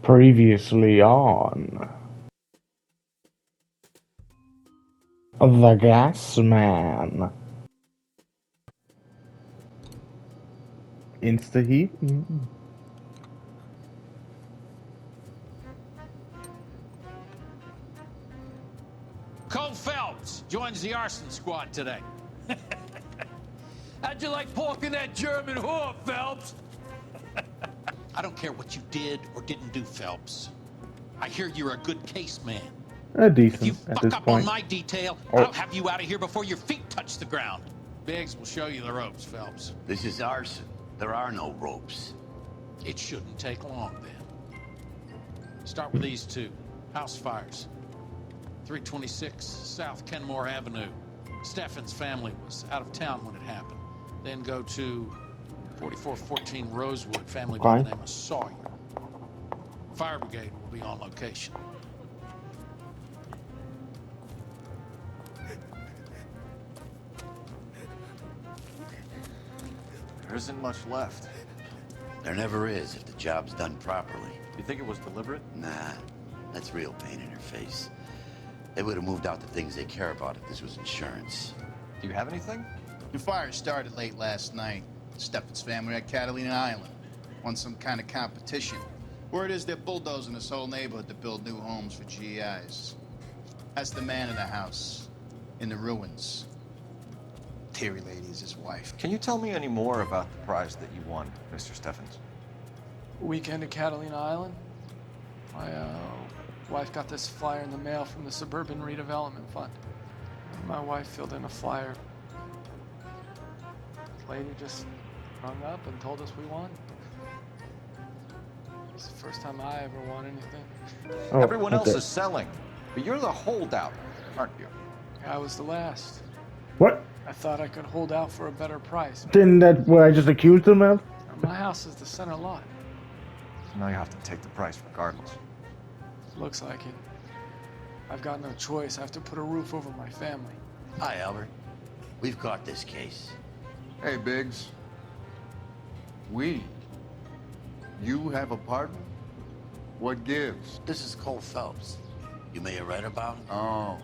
Previously on The Gas Man. Insta heat? Cole Phelps joins the arson squad today. How'd you like pork in that German whore, Phelps? I don't care what you did or didn't do, Phelps. I hear you're a good case man. If you Decent at fuck this up point. on my detail, Oh. I'll have you out of here before your feet touch the ground. Biggs will show you the ropes, Phelps. This is arson. There are no ropes. It shouldn't take long, then. Start with these two. House fires. 326 South Kenmore Avenue. Steffen's family was out of town when it happened. Then go to 4414 Rosewood, family by the name of Sawyer. Fire brigade will be on location. There isn't much left. There never is if the job's done properly. You think it was deliberate? Nah, that's real pain in her face. They would have moved out the things they care about if this was insurance. Do you have anything? The fire started late last night. Steffen's family at Catalina Island. Won some kind of competition. Word is they're bulldozing this whole neighborhood to build new homes for GIs. That's the man in the house. In the ruins. Terry lady is his wife. Can you tell me any more about the prize that you won, Mr. Steffens? Weekend at Catalina Island. My wife got this flyer in the mail from the Suburban Redevelopment Fund. My wife filled in a flyer. The lady just hung up and told us we won. It's the first time I ever won anything. Oh, Everyone else okay. is selling, but you're the holdout, aren't you? I was the last. What? I thought I could hold out for a better price. Didn't that what I just accused him of? My house is the center lot. So now you have to take the price regardless. Looks like it. I've got no choice. I have to put a roof over my family. Hi, Albert. We've caught this case. Hey, Biggs. You have a partner? What gives? This is Cole Phelps. You may have read about him. Oh,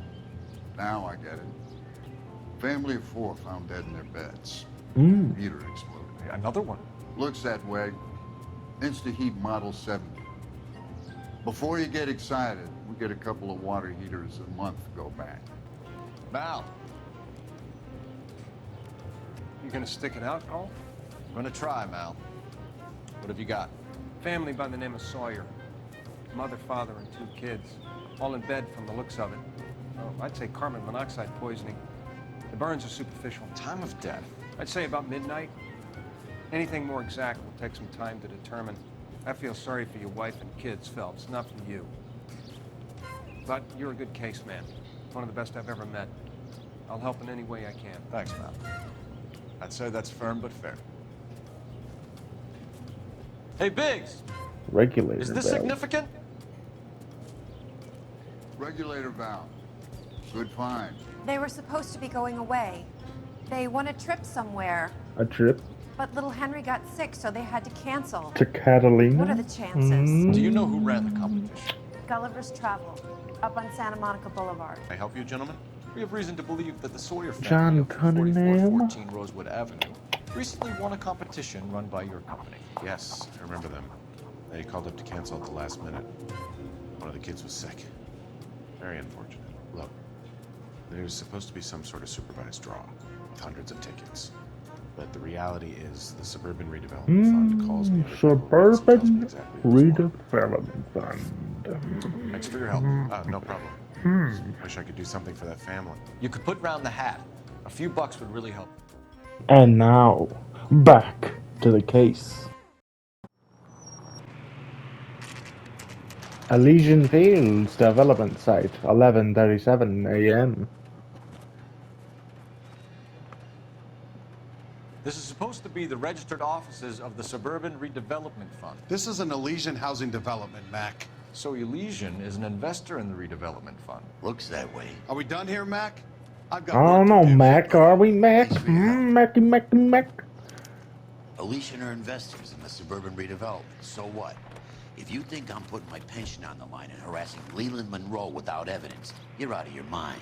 now I get it. Family of four found dead in their beds. Heater exploded. Another one. Looks that way. Insta-Heat Model 70. Before you get excited, we get a couple of water heaters a month go back. Mal, You gonna stick it out, Cole? I'm gonna try, Mal. What have you got? Family by the name of Sawyer. Mother, father, and two kids. All in bed from the looks of it. Oh, I'd say carbon monoxide poisoning. The burns are superficial. Time of death. I'd say about midnight. Anything more exact will take some time to determine. I feel sorry for your wife and kids, Phelps, not for you. But you're a good case man. One of the best I've ever met. I'll help in any way I can. Thanks, Mal. I'd say that's firm but fair. Hey, Biggs! Regulator Is this valve. significant? Regulator valve. Good find. They were supposed to be going away. They won a trip somewhere, A trip but little Henry got sick, so they had to cancel. to Catalina? What are the chances? Do you know who ran the competition? Gulliver's Travel, up on Santa Monica Boulevard. Can I help you, gentlemen? We have reason to believe that the Sawyer family John of Cunningham? 4414 Rosewood Avenue recently won a competition run by your company. Yes, I remember them. They called up to cancel at the last minute. One of the kids was sick. Very unfortunate. Look, there's supposed to be some sort of supervised draw with hundreds of tickets. But the reality is the Suburban Redevelopment Fund calls me every couple of weeks and tells me Suburban exactly what's wrong. Redevelopment Fund. Thanks for your help. No problem. Wish I could do something for that family. You could put round the hat. A few bucks would really help. And now, back to the case. Elysian Fields Development Site, 11:37 a.m. This is supposed to be the registered offices of the Suburban Redevelopment Fund. This is an Elysian housing development, Mac. So Elysian is an investor in the Redevelopment Fund. Looks that way. Are we done here, Mac? I've got I don't work know, to do. Mac. Are we, Mac? Thanks for your help. Mac. Alicia are investors in the suburban redevelopment. So what? If you think I'm putting my pension on the line and harassing Leland Monroe without evidence, you're out of your mind.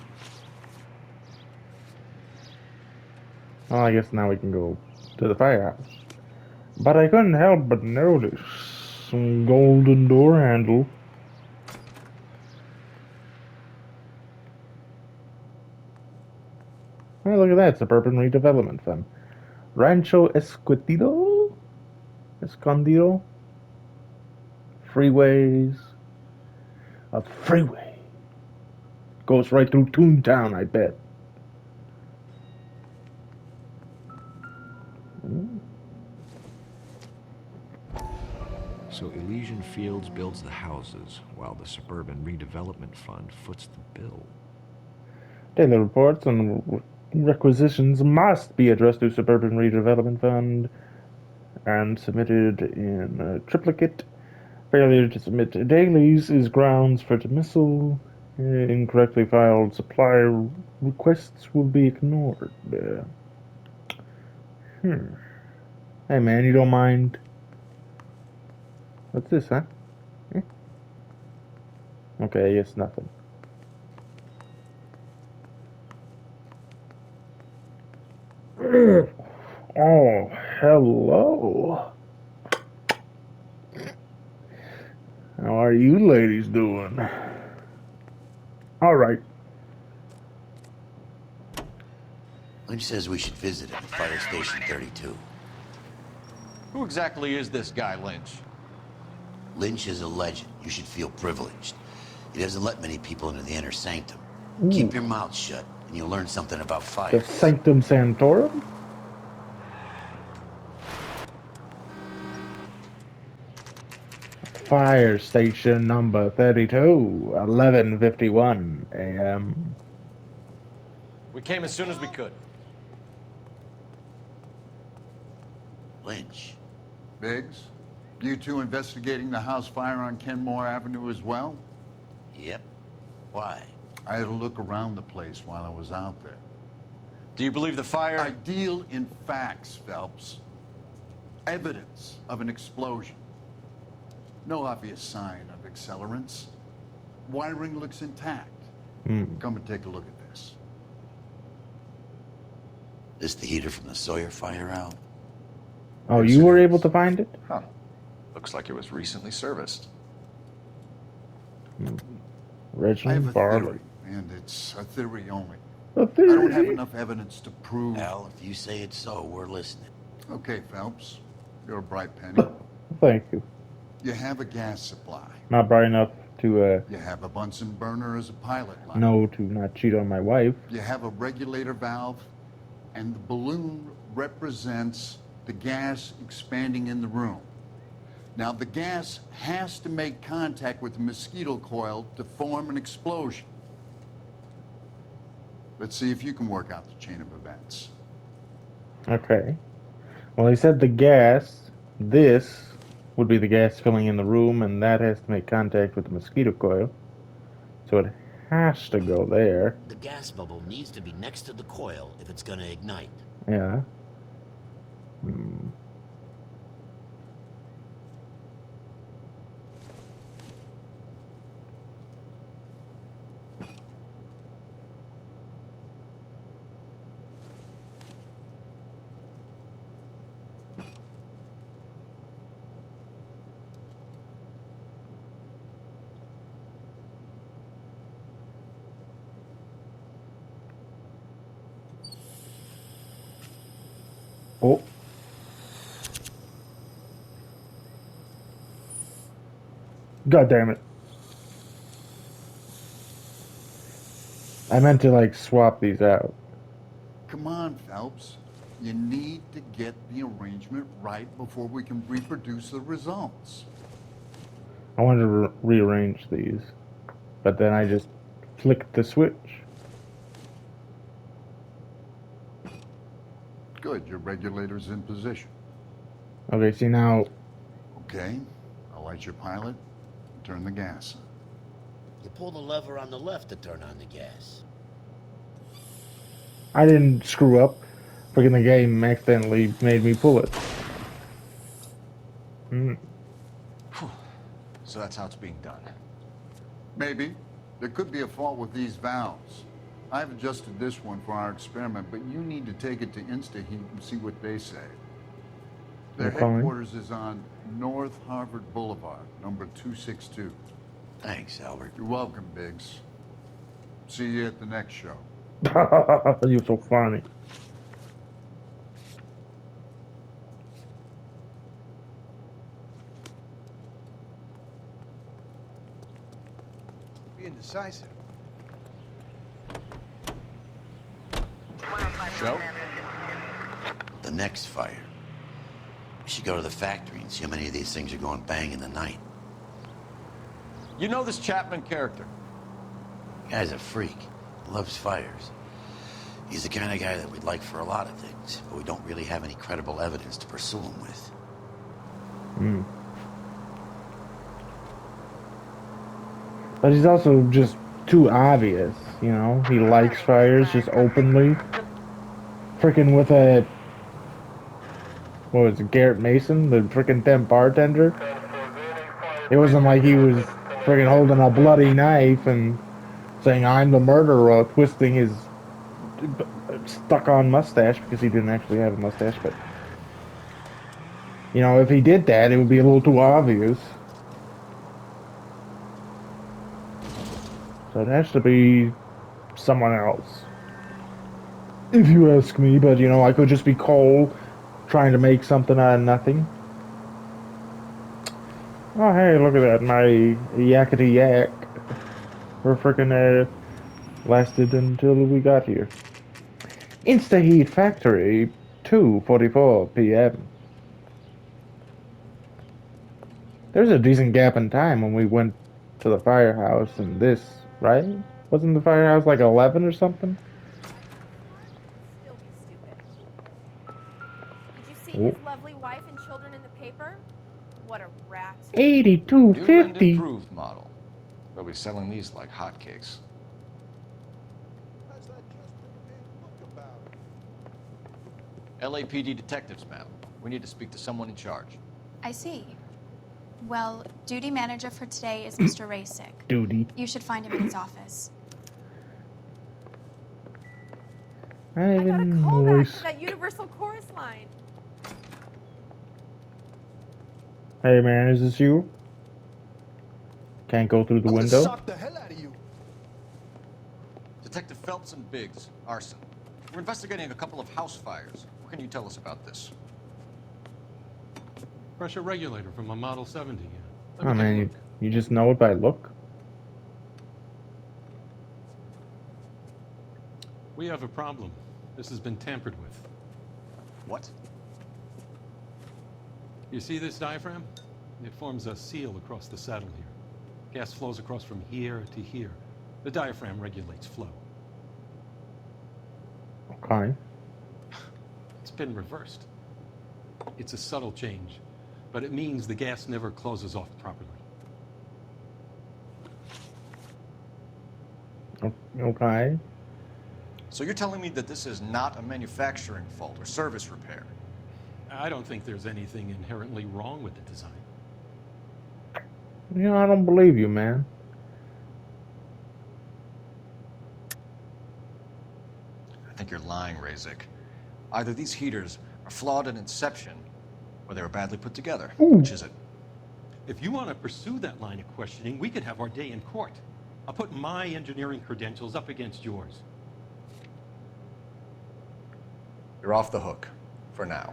Well, I guess now we can go to the firehouse. But I couldn't help but notice some golden door handle. Oh, look at that, Suburban Redevelopment Fund. Rancho Escondido? Freeways. A freeway. Goes right through Toontown, I bet. So Elysian Fields builds the houses, while the Suburban Redevelopment Fund foots the bill. Daily reports on requisitions must be addressed to Suburban Redevelopment Fund and submitted in triplicate. Failure to submit dailies is grounds for dismissal. Incorrectly filed supply requests will be ignored. Hey man, you don't mind? What's this, huh? Okay, it's nothing. Oh, hello. How are you ladies doing? All right. Lynch says we should visit him at Fire Station 32. Who exactly is this guy, Lynch? Lynch is a legend. You should feel privileged. He doesn't let many people into the inner sanctum. Ooh. Keep your mouth shut, and you'll learn something about fire. The Sanctum Sanctorum? Fire station number 32, 11:51 a.m. We came as soon as we could. Lynch. Biggs, you two investigating the house fire on Kenmore Avenue as well? Yep. Why? I had a look around the place while I was out there. Do you believe the fire? I deal in facts, Phelps. Evidence of an explosion. No obvious sign of accelerants. Wiring looks intact. Come and take a look at this. This the heater from the Sawyer fire, Al? Oh, you were able to find it? Huh. Looks like it was recently serviced. I have Reginald a Barley. theory, and it's a theory only. A theory? I don't have enough evidence to prove... Al, if you say it's so, we're listening. Okay, Phelps. You're a bright penny. Thank you. You have a gas supply. Not bright enough to, You have a Bunsen burner as a pilot light. know to not cheat on my wife. You have a regulator valve, and the balloon represents the gas expanding in the room. Now, the gas has to make contact with the mosquito coil to form an explosion. Let's see if you can work out the chain of events. Okay. Well, he said the gas, this would be the gas filling in the room, and that has to make contact with the mosquito coil. So it has to go there. The gas bubble needs to be next to the coil if it's gonna ignite. Yeah. Oh. God damn it. I meant to, like, swap these out. Come on, Phelps. You need to get the arrangement right before we can reproduce the results. I wanted to rearrange these, but then I just flicked the switch. Good, your regulator's in position. Okay, see now, Okay, I'll light your pilot, turn the gas on. You pull the lever on the left to turn on the gas. I didn't screw up. Freaking the game accidentally made me pull it. Mm. So that's how it's being done. Maybe. There could be a fault with these valves. I've adjusted this one for our experiment, but you need to take it to InstaHeat and see what they say. Their Okay. headquarters is on North Harvard Boulevard, number 262. Thanks, Albert. You're welcome, Biggs. See you at the next show. You're so funny. Be indecisive. Show? The next fire. We should go to the factory and see how many of these things are going bang in the night. You know this Chapman character? Guy's a freak. Loves fires. He's the kind of guy that we'd like for a lot of things, but we don't really have any credible evidence to pursue him with. Hmm. But he's also just too obvious, you know? He likes fires just openly. Freaking with a... What was it, Garrett Mason? The freaking temp bartender? It wasn't like he was freaking holding a bloody knife and saying, I'm the murderer, twisting his stuck-on mustache, because he didn't actually have a mustache, but... You know, if he did that, it would be a little too obvious. So it has to be someone else. If you ask me, but you know, I could just be Cole trying to make something out of nothing. Oh, hey, look at that. My yakety yak. We're freaking lasted until we got here. InstaHeat Factory, 2:44 p.m. There's a decent gap in time when we went to the firehouse and this, right? Wasn't the firehouse like 11 or something? Still be stupid. Did you see Oh. his lovely wife and children in the paper? What a rat. 8250. Improved model. They'll be selling these like hotcakes. LAPD detectives, ma'am. We need to speak to someone in charge. I see. Well, duty manager for today is Mr. Rasick. Duty. You should find him in his office. I got a even callback voice. to that Universal Chorus line. Hey man, is this you? Can't go through the window. Shock the hell out of you. Detective Phelps and Biggs, arson. We're investigating a couple of house fires. What can you tell us about this? Pressure regulator from a Model 70. Let Oh me take a man, look. you just know it by look? We have a problem. This has been tampered with. What? You see this diaphragm? It forms a seal across the saddle here. Gas flows across from here to here. The diaphragm regulates flow. Okay. It's been reversed. It's a subtle change, but it means the gas never closes off properly. Okay. So you're telling me that this is not a manufacturing fault or service repair? I don't think there's anything inherently wrong with the design. You know, I don't believe you, man. I think you're lying, Rasick. Either these heaters are flawed in inception, or they were badly put together. Ooh. Which is it? If you want to pursue that line of questioning, we could have our day in court. I'll put my engineering credentials up against yours. You're off the hook. For now.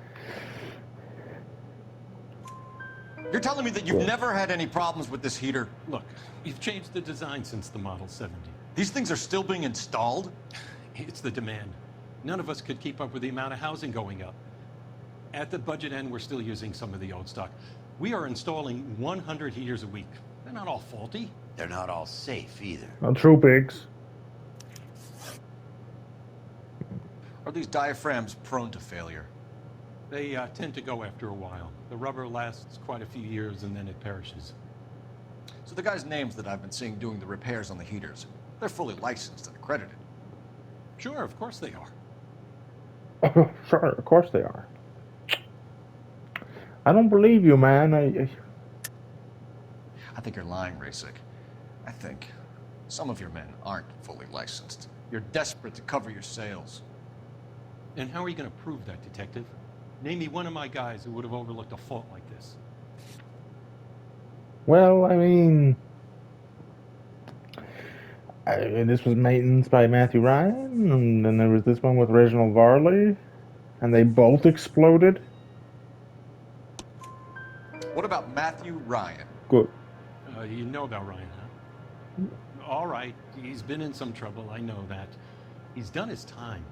You're telling me that you've never had any problems with this heater? Look, we've changed the design since the Model 70. These things are still being installed? It's the demand. None of us could keep up with the amount of housing going up. At the budget end, we're still using some of the old stock. We are installing 100 heaters a week. They're not all faulty. They're not all safe either. Not true, Biggs. Are these diaphragms prone to failure? They tend to go after a while. The rubber lasts quite a few years and then it perishes. So the guys' names that I've been seeing doing the repairs on the heaters, they're fully licensed and accredited. Sure, of course they are. Sure, of course they are. I don't believe you, man. I think you're lying, Rasik. I think some of your men aren't fully licensed. You're desperate to cover your sales. And how are you going to prove that, Detective? Name me one of my guys who would have overlooked a fault like this. Well, I mean, this was maintenance by Matthew Ryan, and then there was this one with Reginald Varley, and they both exploded. What about Matthew Ryan? Good. You know about Ryan, huh? All right, he's been in some trouble, I know that. He's done his time.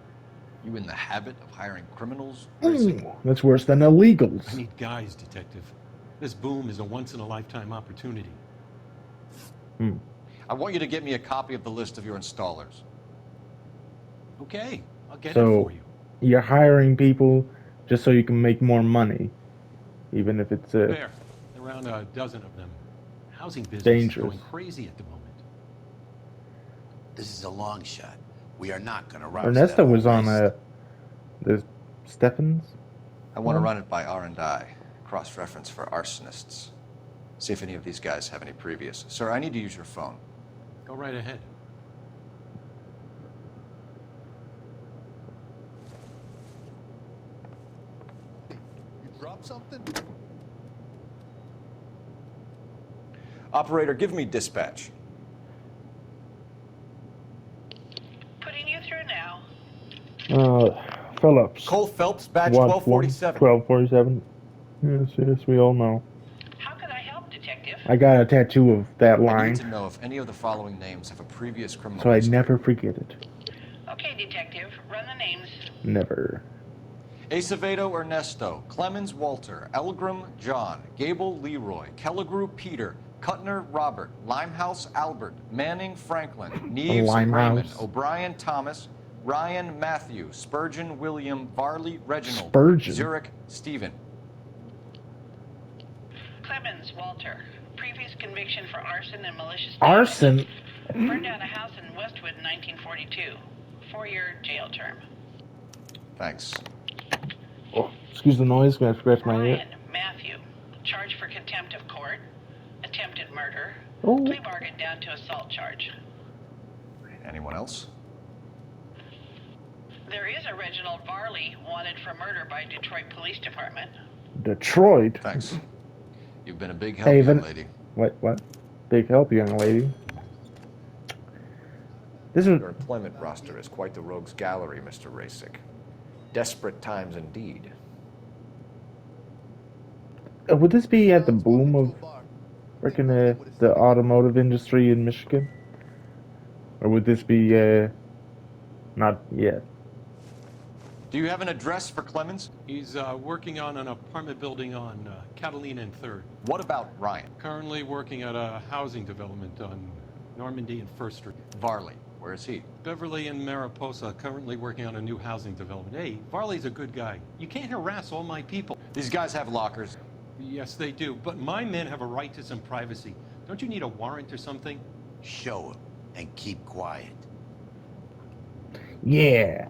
You in the habit of hiring criminals? That's worse than illegals. I need guys, Detective. This boom is a once-in-a-lifetime opportunity. I want you to get me a copy of the list of your installers. Okay, I'll get it So for you. you're hiring people just so you can make more money, even if it's Fair. Around a dozen of them. Housing business dangerous. is going crazy at the moment. This is a long shot. We are not going to rouse Ernesto that was on list. the Stephens. I want to run it by R&I, cross-reference for arsonists. See if any of these guys have any previous. Sir, I need to use your phone. Go right ahead. You drop something? Operator, give me dispatch. Putting you through now. Phillips. Cole Phelps, badge What, 1247. 1247. Yes, we all know. How can I help, Detective? I got a tattoo of that I line, need to know if any of the following names have a previous criminal so I'd history. never forget it. Okay, Detective, run the names. Never. Acevedo Ernesto, Clemens Walter, Elgram John, Gable Leroy, Kelligrew Peter, Kuttner Robert, Limehouse Albert, Manning Franklin, Neves Limehouse. Raymond, O'Brien Thomas, Ryan Matthew, Spurgeon William, Varley Reginald, Spurgeon? Zurich Stephen. Clemens Walter. Previous conviction for arson and malicious Arson? damage. Burned down a house in Westwood in 1942. 4-year jail term. Thanks. Oh, excuse the noise, gonna scratch my ear. Ryan Matthew. Charged for contempt of court. Attempted murder. Oh. Plea bargain down to assault charge. Anyone else? There is a Reginald Varley wanted for murder by Detroit Police Department. Detroit? Thanks. You've been a big help, Haven. young lady. What? Big help, young lady. This is... Your employment roster is quite the rogues gallery, Mr. Rasik. Desperate times indeed. Would this be at the boom of freaking the automotive industry in Michigan? Or would this be, not yet? Do you have an address for Clemens? He's working on an apartment building on Catalina and 3rd. What about Ryan? Currently working at a housing development on Normandy and 1st Street. Varley, where is he? Beverly and Mariposa, currently working on a new housing development. Hey, Varley's a good guy. You can't harass all my people. These guys have lockers. Yes, they do, but my men have a right to some privacy. Don't you need a warrant or something? Show him and keep quiet. Yeah.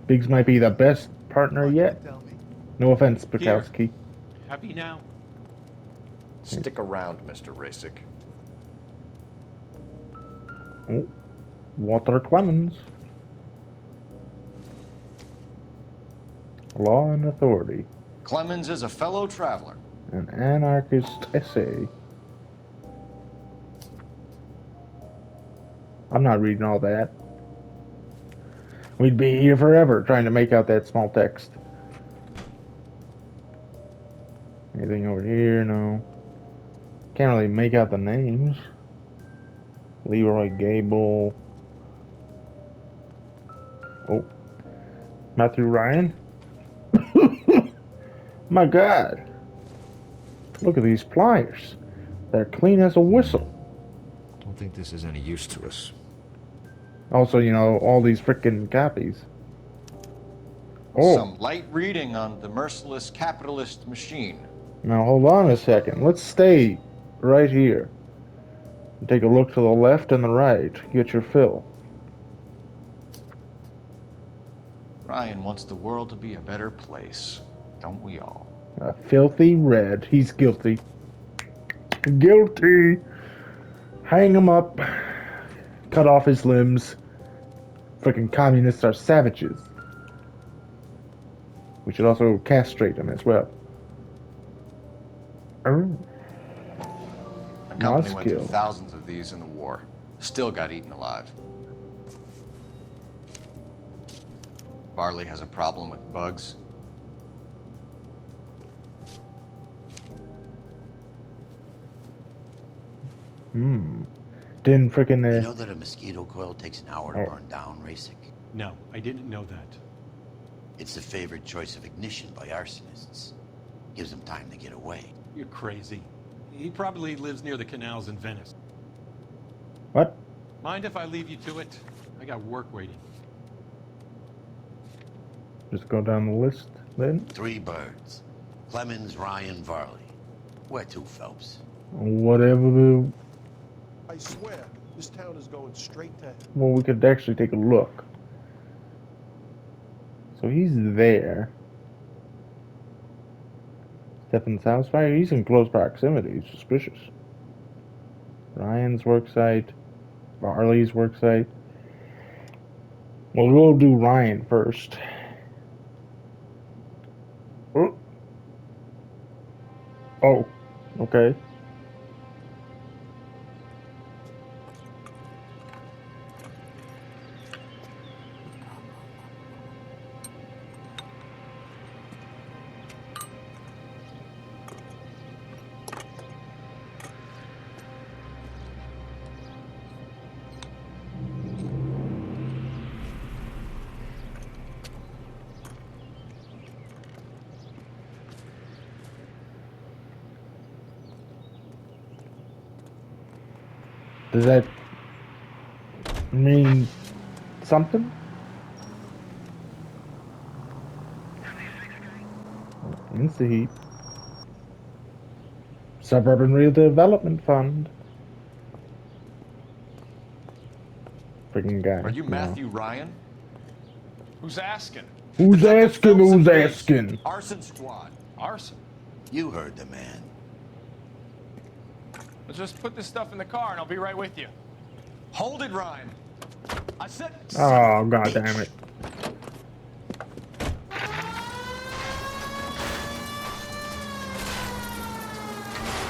Biggs might be the best partner yet. No offense, Bukowski. Happy now? Stick around, Mr. Rasik. Oh, Walter Clemens. Law and Authority. Clemens is a fellow traveler. An anarchist essay. I'm not reading all that. We'd be here forever trying to make out that small text. Anything over here? No. Can't really make out the names. Leroy Gable. Oh. Matthew Ryan. My God. Look at these pliers. They're clean as a whistle. Don't think this is any use to us. Also, you know, all these frickin' copies. Oh. Some light reading on the merciless capitalist machine. Now hold on a second. Let's stay right here. Take a look to the left and the right. Get your fill. Ryan wants the world to be a better place. Don't we all? A filthy red. He's guilty. Guilty. Hang him up. Cut off his limbs. Freaking communists are savages. We should also castrate him as well. Oh. A company went through Moscow. thousands of these in the war. Still got eaten alive. Barley has a problem with bugs. Didn't freaking. You know that a mosquito coil takes an hour to burn down, Rasic? No, I didn't know that. It's the favorite choice of ignition by arsonists. Gives them time to get away. You're crazy. He probably lives near the canals in Venice. What? Mind if I leave you to it? I got work waiting. Just go down the list then. 3 birds. Clemens, Ryan, Varley. Where to, Phelps? Whatever. I swear, this town is going straight to hell. Well, we could actually take a look. So he's there. Stefan's house fire. He's in close proximity. He's suspicious. Ryan's worksite. Barley's worksite. Well, we'll do Ryan first. Oh, okay. Does that mean something? Insta heat. Suburban Redevelopment Fund. Freaking guy. Are you No. Matthew Ryan? Who's asking? Who's asking? Who's Phelps and asking? Arson squad. Arson. You heard the man. Let's just put this stuff in the car and I'll be right with you. Hold it, Ryan. I said. Oh, god damn it.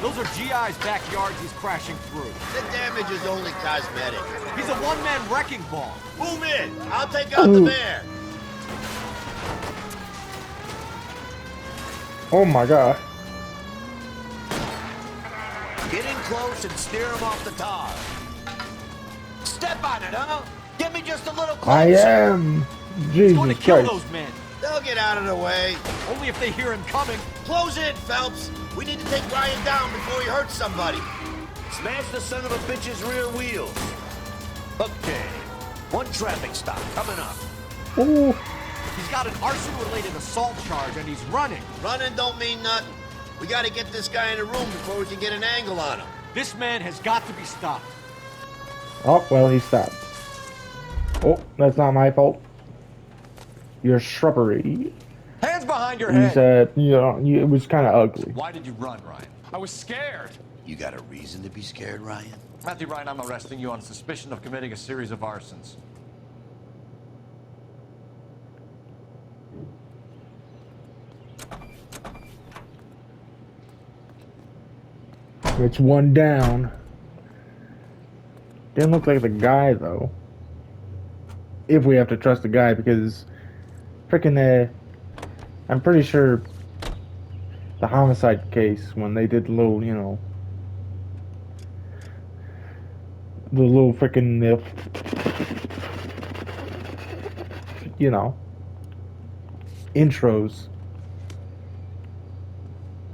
Those are GI's backyards he's crashing through. The damage is only cosmetic. He's a one-man wrecking ball. Move in. I'll take out the van. Oh my god. Get in close and steer him off the tar. Step on it, huh? Get me just a little closer. I am. He's going to Jesus kill Christ. those men. They'll get out of the way. Only if they hear him coming. Close in, Phelps. We need to take Ryan down before he hurts somebody. Smash the son of a bitch's rear wheels. Okay. 1 traffic stop coming up. Ooh. He's got an arson-related assault charge and he's running. Running don't mean nothing. We gotta get this guy in a room before we can get an angle on him. This man has got to be stopped. Oh, well, he stopped. Oh, that's not my fault. Your shrubbery. Hands behind your You head. said, it was kind of ugly. Why did you run, Ryan? I was scared. You got a reason to be scared, Ryan? Matthew Ryan, I'm arresting you on suspicion of committing a series of arsons. It's 1 down. Didn't look like the guy, though. If we have to trust the guy, because freaking I'm pretty sure the homicide case, when they did the little, the little freaking, intros.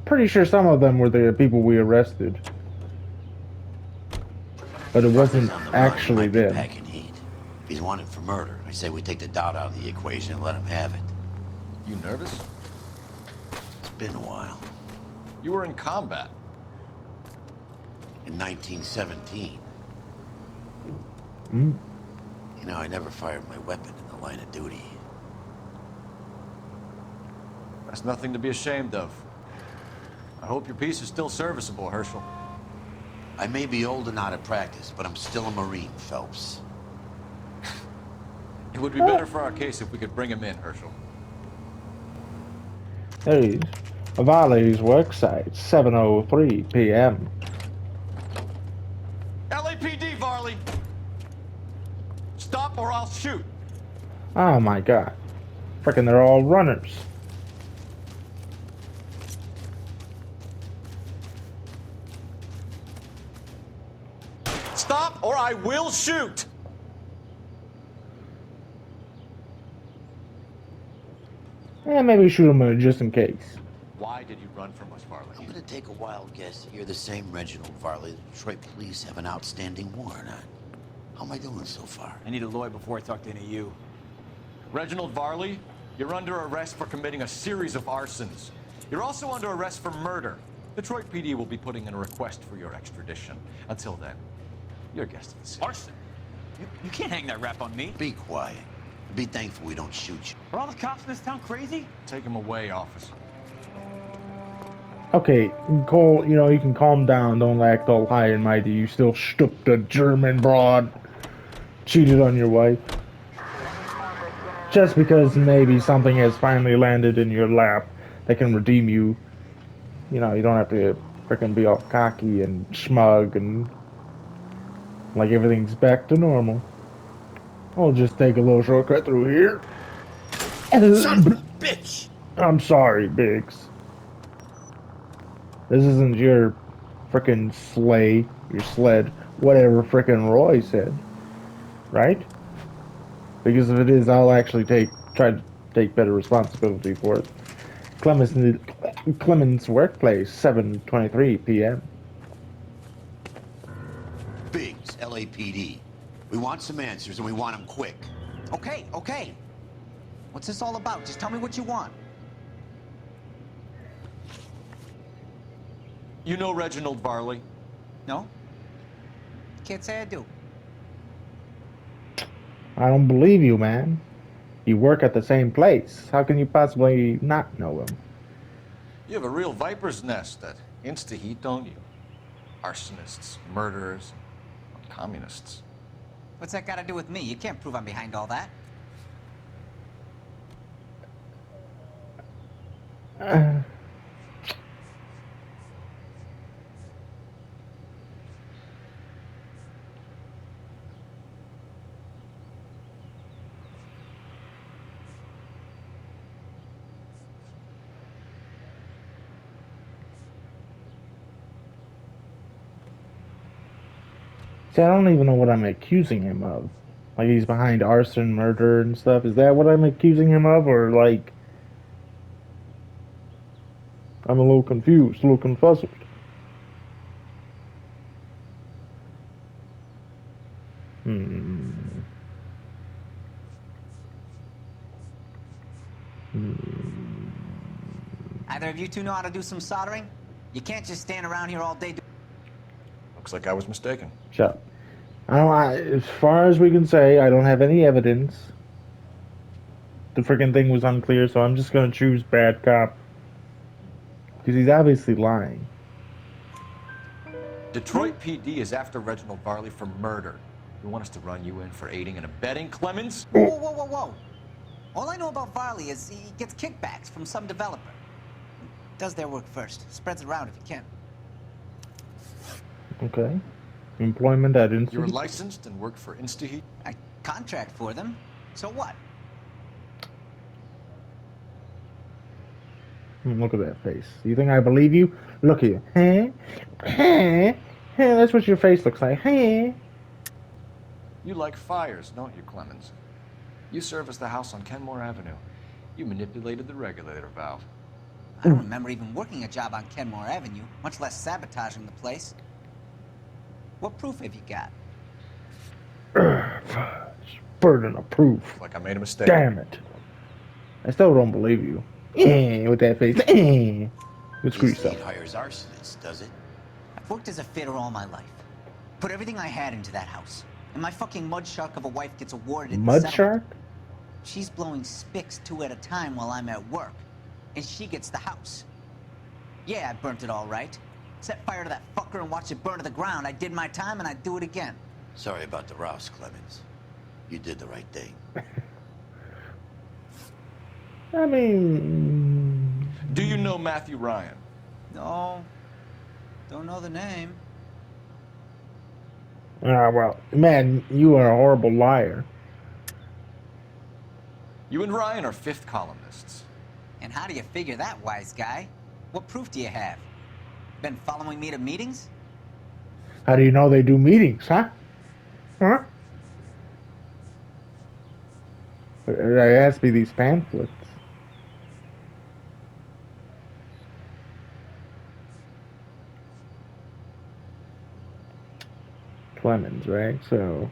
Pretty sure some of them were the people we arrested. But it wasn't actually them. Packing heat. If he's wanted for murder, I say we take the doubt out of the equation and let him have it. You nervous? It's been a while. You were in combat. In 1917. Mm. I never fired my weapon in the line of duty. That's nothing to be ashamed of. I hope your piece is still serviceable, Herschel. I may be old and out of practice, but I'm still a Marine, Phelps. It would be better for our case if we could bring him in, Herschel. Hey, Valley's worksite, 7:03 p.m. LAPD, Varley! Stop or I'll shoot! Oh my god. Frickin' they're all runners. Stop or I will shoot! Yeah, maybe shoot them just in case. Why did you run from us, Varley? I'm gonna take a wild guess that you're the same Reginald Varley the Detroit police have an outstanding warrant on. How am I doing so far? I need a lawyer before I talk to any of you. Reginald Varley, you're under arrest for committing a series of arsons. You're also under arrest for murder. Detroit PD will be putting in a request for your extradition. Until then, you're a guest of the city. Arson? You can't hang that rap on me. Be quiet. Be thankful we don't shoot you. Are all the cops in this town crazy? Take him away, officer. Okay, Cole, you know, you can calm down. Don't act all high and mighty. You still stooped a German broad. Cheated on your wife. Just because maybe something has finally landed in your lap that can redeem you. You know, you don't have to frickin' be all cocky and smug and like everything's back to normal. I'll just take a little shortcut through here. Son of a bitch! I'm sorry, Biggs. This isn't your frickin' sleigh, your sled, whatever frickin' Roy said. Right? Because if it is, I'll actually try to take better responsibility for it. Clemens' workplace, 7:23 p.m. Biggs, LAPD. We want some answers, and we want them quick. Okay, okay. What's this all about? Just tell me what you want. You know Reginald Varley? No? Can't say I do. I don't believe you, man. You work at the same place. How can you possibly not know him? You have a real viper's nest at Insta-Heat, don't you? Arsonists, murderers, communists. What's that got to do with me? You can't prove I'm behind all that. See, I don't even know what I'm accusing him of. Like, he's behind arson, murder, and stuff. Is that what I'm accusing him of? Or, like... I'm a little confused, a little confuzzled. Either of you two know how to do some soldering? You can't just stand around here all day. Looks like I was mistaken. Shut up. As far as we can say, I don't have any evidence. The freaking thing was unclear, so I'm just gonna choose bad cop. Because he's obviously lying. Detroit PD is after Reginald Varley for murder. You want us to run you in for aiding and abetting, Clemens? Whoa, whoa, whoa, whoa. All I know about Varley is he gets kickbacks from some developer. Does their work first. Spreads it around if he can. Okay. Employment at Insta. You're licensed and work for Insta-Heat? I contract for them. So what? Look at that face. You think I believe you? Look at you. Huh? Huh? Huh? That's what your face looks like. Huh? You like fires, don't you, Clemens? You serviced the house on Kenmore Avenue. You manipulated the regulator valve. I don't remember even working a job on Kenmore Avenue, much less sabotaging the place. What proof have you got? Burden of proof. Like I made a mistake. Damn it. I still don't believe you. With that face. You screw yourself. Hires arsonists, does it? I've worked as a fitter all my life. Put everything I had into that house. And my fucking mud shark of a wife gets awarded in Mud the shark? She's blowing spics 2 at a time while I'm at work. and she gets the house. Yeah, I burnt it all right. Set fire to that fucker and watched it burn to the ground. I did my time, and I'd do it again. Sorry about the rouse, Clemens. You did the right thing. I mean... Do you know Matthew Ryan? No. Don't know the name. Well, man, you are a horrible liar. You and Ryan are fifth columnists. And how do you figure that, wise guy? What proof do you have? Been following me to meetings? How do you know they do meetings, huh? Huh? There has to be these pamphlets. Clemens, right? So...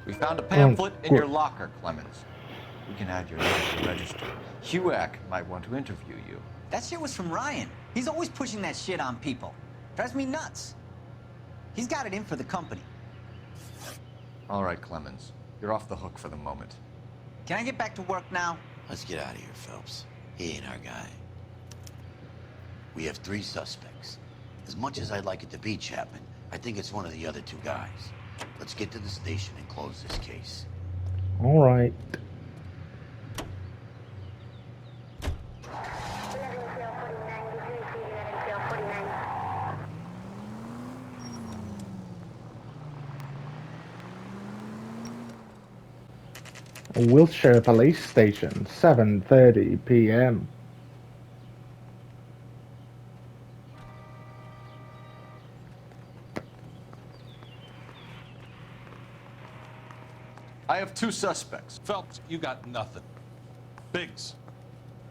We found a pamphlet in your locker, Clemens. We can add your name to the register. HUAC might want to interview you. That shit was from Ryan. He's always pushing that shit on people. Drives me nuts. He's got it in for the company. All right, Clemens. You're off the hook for the moment. Can I get back to work now? Let's get out of here, Phelps. He ain't our guy. We have 3 suspects. As much as I'd like it to be Chapman, I think it's one of the other 2 guys. Let's get to the station and close this case. All right. Wilshire Police Station, 7:30 p.m. I have 2 suspects. Phelps, you got nothing. Biggs,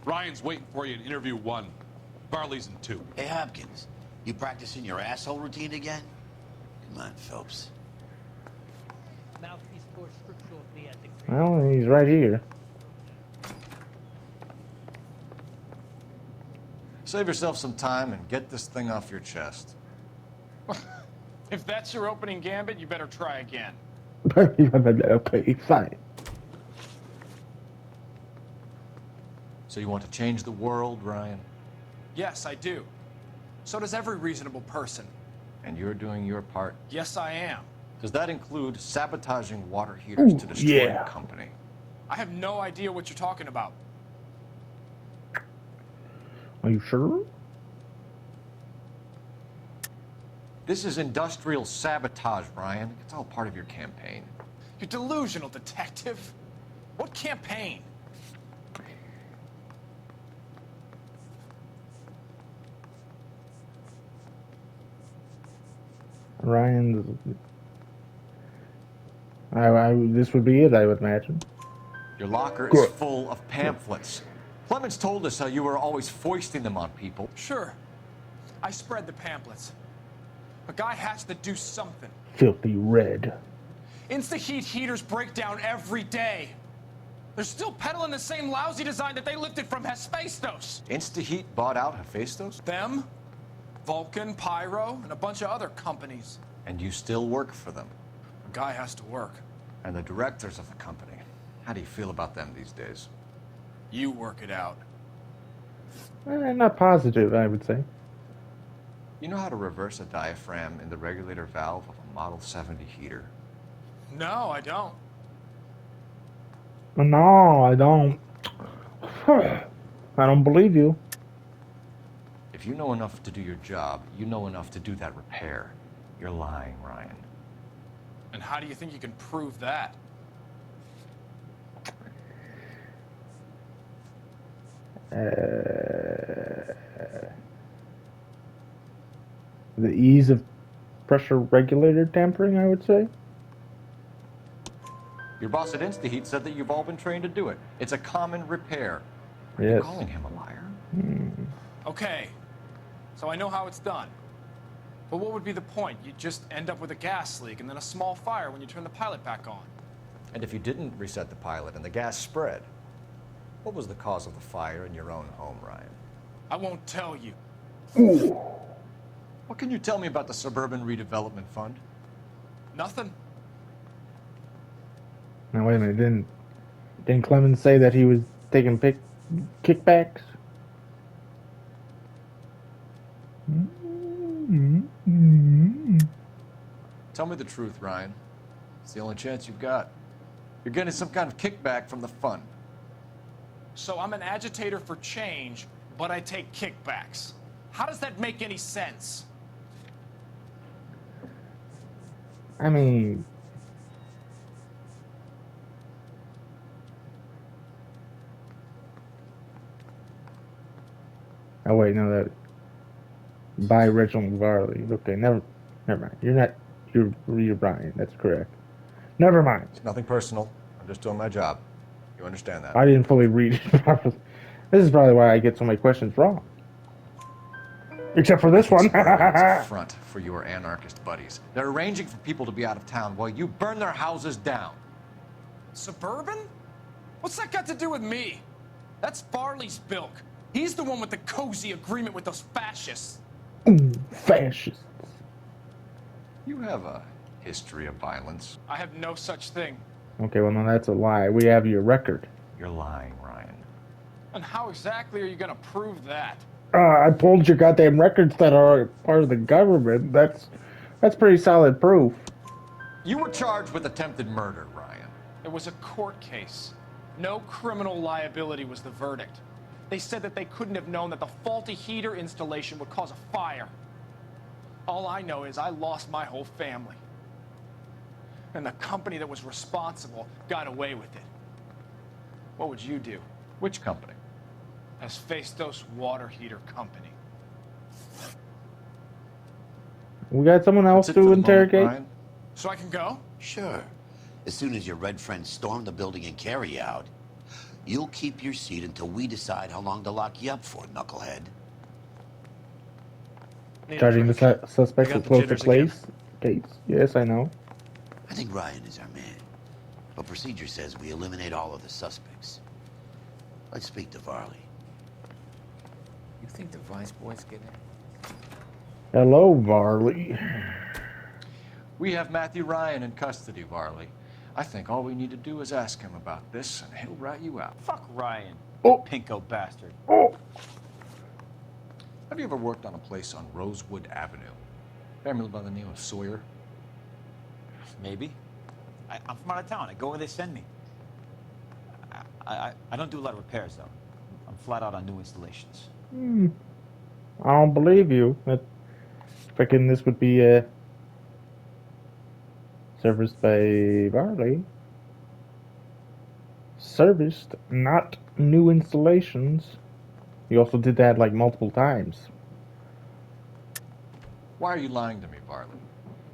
Ryan's waiting for you in interview 1. Barley's in 2. Hey, Hopkins, you practicing your asshole routine again? Come on, Phelps. Well, he's right here. Save yourself some time and get this thing off your chest. If that's your opening gambit, you better try again. Okay, fine. So you want to change the world, Ryan? Yes, I do. So does every reasonable person. And you're doing your part? Yes, I am. Does that include sabotaging water heaters to destroy the company? I have no idea what you're talking about. Are you sure? This is industrial sabotage, Ryan. It's all part of your campaign. You're delusional, detective. What campaign? Ryan's... this would be it, I would imagine. Your locker is full of pamphlets. Clemens told us how you were always foisting them on people. Sure. I spread the pamphlets. A guy has to do something. Filthy red. Insta-heat heaters break down every day. They're still peddling the same lousy design that they lifted from Hephaestus. Insta-heat bought out Hephaestus? Them, Vulcan, Pyro, and a bunch of other companies. And you still work for them? A guy has to work. And the directors of the company. How do you feel about them these days? You work it out. Not positive, I would say. You know how to reverse a diaphragm in the regulator valve of a Model 70 heater? No, I don't. No, I don't. I don't believe you. If you know enough to do your job, you know enough to do that repair. You're lying, Ryan. And how do you think you can prove that? The ease of pressure regulator tampering, I would say. Your boss at InstaHeat said that you've all been trained to do it. It's a common repair. Are you calling him a liar? Okay, so I know how it's done. But what would be the point? You'd just end up with a gas leak and then a small fire when you turn the pilot back on. And if you didn't reset the pilot and the gas spread, what was the cause of the fire in your own home, Ryan? I won't tell you. Ooh. What can you tell me about the Suburban Redevelopment Fund? Nothing. Now wait a minute, didn't Clemens say that he was taking kickbacks. Tell me the truth, Ryan. It's the only chance you've got. You're getting some kind of kickback from the fund. So I'm an agitator for change, but I take kickbacks. How does that make any sense? I mean, oh wait, no, that by Reginald Varley. Okay, never mind. You're Brian. That's correct. Never mind. It's nothing personal. I'm just doing my job. You understand that? I didn't fully read it properly. This is probably why I get so many questions wrong. Except for this one. It's a front for your anarchist buddies. They're arranging for people to be out of town while you burn their houses down. Suburban? What's that got to do with me? That's Varley's bilk. He's the one with the cozy agreement with those fascists. Ooh, fascists. You have a history of violence. I have no such thing. Okay, well, no, that's a lie. We have your record. You're lying, Ryan. And how exactly are you gonna prove that? I pulled your goddamn records that are part of the government. That's pretty solid proof. You were charged with attempted murder, Ryan. It was a court case. No criminal liability was the verdict. They said that they couldn't have known that the faulty heater installation would cause a fire. All I know is I lost my whole family. And the company that was responsible got away with it. What would you do? Which company? Hephaestus Water Heater Company. We got someone else to interrogate? So I can go? Sure. As soon as your red friends storm the building and carry out, you'll keep your seat until we decide how long to lock you up for, knucklehead. Charging the suspects with close to case. Yes, I know. I think Ryan is our man. But procedure says we eliminate all of the suspects. Let's speak to Varley. You think the Vice boys get in? Hello, Varley. We have Matthew Ryan in custody, Varley. I think all we need to do is ask him about this, and he'll rat you out. Fuck Ryan. Oh. Pinko bastard. Oh. Have you ever worked on a place on Rosewood Avenue? Family by the name of Sawyer? Maybe. I'm from out of town. I go where they send me. I don't do a lot of repairs, though. I'm flat out on new installations. I don't believe you. Freaking this would be serviced by Varley. Serviced, not new installations. You also did that like multiple times. Why are you lying to me, Varley?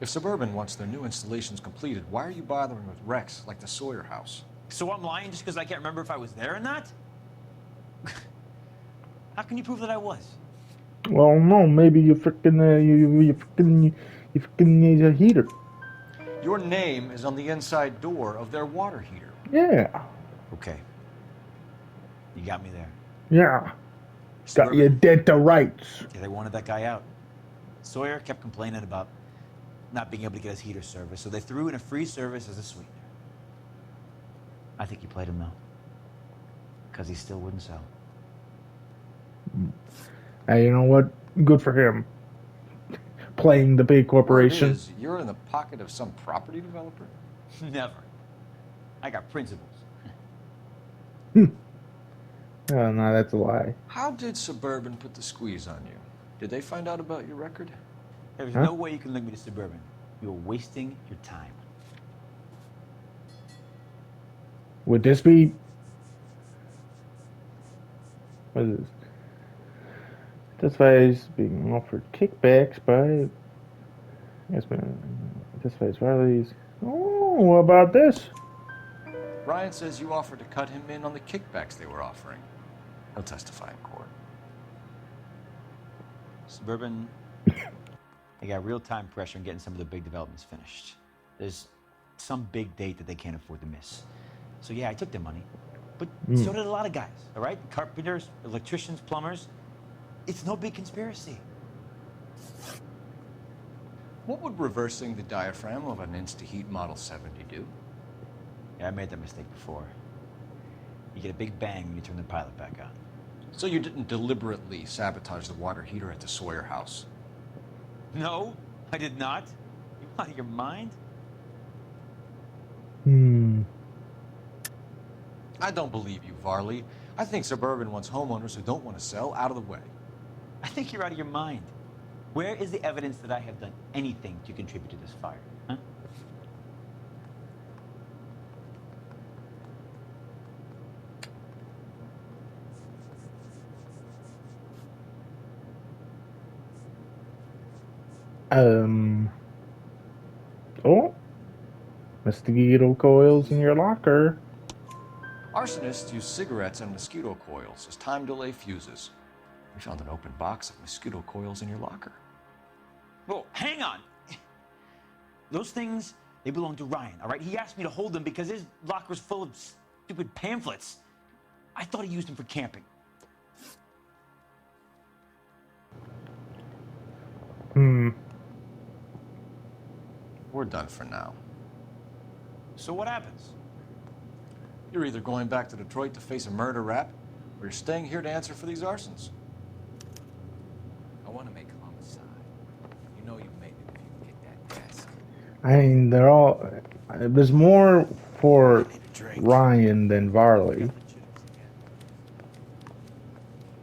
If Suburban wants their new installations completed, why are you bothering with wrecks like the Sawyer house? So I'm lying just because I can't remember if I was there or not? How can you prove that I was? Well, no, maybe you freaking you freaking need a heater. Your name is on the inside door of their water heater. Yeah. Okay. You got me there. Yeah. Got you dead to rights. Yeah, they wanted that guy out. Sawyer kept complaining about not being able to get his heater service, so they threw in a free service as a sweetener. I think he played him though, because he still wouldn't sell. Hey, you know what? Good for him. Playing the big corporation. Word is, you're in the pocket of some property developer? Never. I got principles. Oh, no, that's a lie. How did Suburban put the squeeze on you? Did they find out about your record? There's no way you can link me to Suburban. You're wasting your time. Would this be... What is this? This guy's being offered kickbacks by... Yes, man. This guy's Riley's... Oh, what about this? Ryan says you offered to cut him in on the kickbacks they were offering. He'll testify in court. Suburban, they got real-time pressure on getting some of the big developments finished. There's some big date that they can't afford to miss. So yeah, I took their money, but so did a lot of guys, all right? Carpenters, electricians, plumbers. It's no big conspiracy. What would reversing the diaphragm of an Insta-Heat Model 70 do? Yeah, I made that mistake before. You get a big bang when you turn the pilot back on. So you didn't deliberately sabotage the water heater at the Sawyer house? No, I did not. You out of your mind? I don't believe you, Varley. I think Suburban wants homeowners who don't want to sell out of the way. I think you're out of your mind. Where is the evidence that I have done anything to contribute to this fire? Huh? Oh. Mosquito coils in your locker. Arsonists use cigarettes and mosquito coils as time delay fuses. We found an open box of mosquito coils in your locker. Whoa, hang on. Those things, they belong to Ryan, all right? He asked me to hold them because his locker's full of stupid pamphlets. I thought he used them for camping. We're done for now. So what happens? You're either going back to Detroit to face a murder rap, or you're staying here to answer for these arsons. I want to make homicide. You know you made it if you get that desk. I mean, they're all... There's more for Ryan than Varley.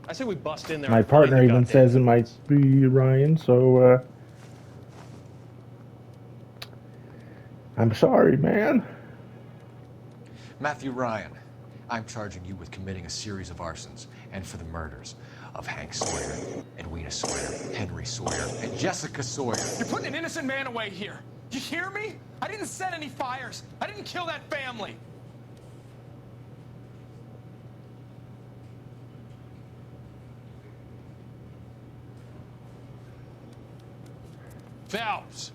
I say we bust in there. My and find partner the even goddamn says it might be Ryan, so, I'm sorry, man. Matthew Ryan, I'm charging you with committing a series of arsons and for the murders of Hank Sawyer, Edwina Sawyer, Henry Sawyer, and Jessica Sawyer. You're putting an innocent man away here. You hear me? I didn't set any fires. I didn't kill that family. Phelps,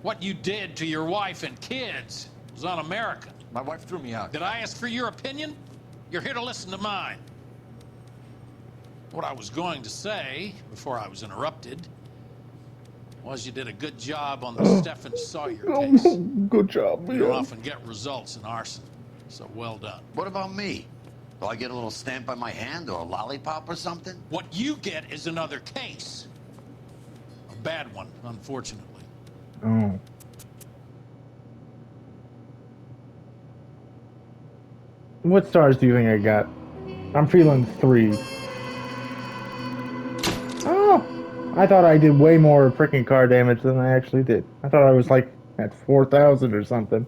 what you did to your wife and kids was un-American. My wife threw me out. Did I ask for your opinion? You're here to listen to mine. What I was going to say, before I was interrupted, was you did a good job on the Stephen Sawyer case. Good job, You don't man. often get results in arson, so well done. What about me? Do I get a little stamp on my hand or a lollipop or something? What you get is another case. A bad one, unfortunately. Oh. What stars do you think I got? I'm feeling 3. Oh! I thought I did way more freaking car damage than I actually did. I thought I was like at 4,000 or something.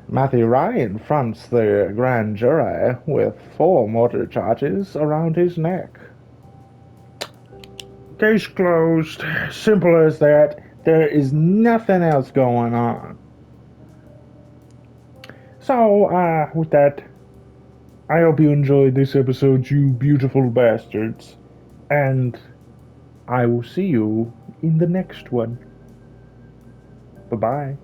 Matthew Ryan fronts the grand jury with 4 murder charges around his neck. Case closed. Simple as that. There is nothing else going on. So, with that, I hope you enjoyed this episode, you beautiful bastards. And I will see you in the next one. Bye-bye.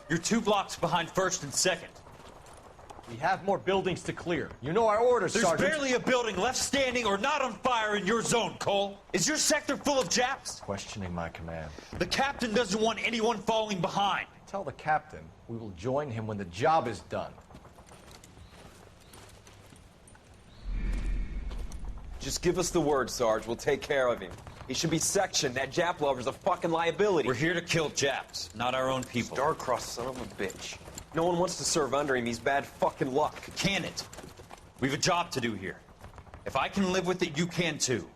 You're 2 blocks behind 1st and 2nd. We have more buildings to clear. You know our orders, There's Sergeant. barely a building left standing or not on fire in your zone, Cole. Is your sector full of Japs? Questioning my command. The captain doesn't want anyone falling behind. Tell the captain we will join him when the job is done. Just give us the word, Sarge. We'll take care of him. He should be sectioned. That Jap lover's a fucking liability. We're here to kill Japs, not our own people. Star-crossed son of a bitch. No one wants to serve under him. He's bad fucking luck. Can it? We've a job to do here. If I can live with it, you can too.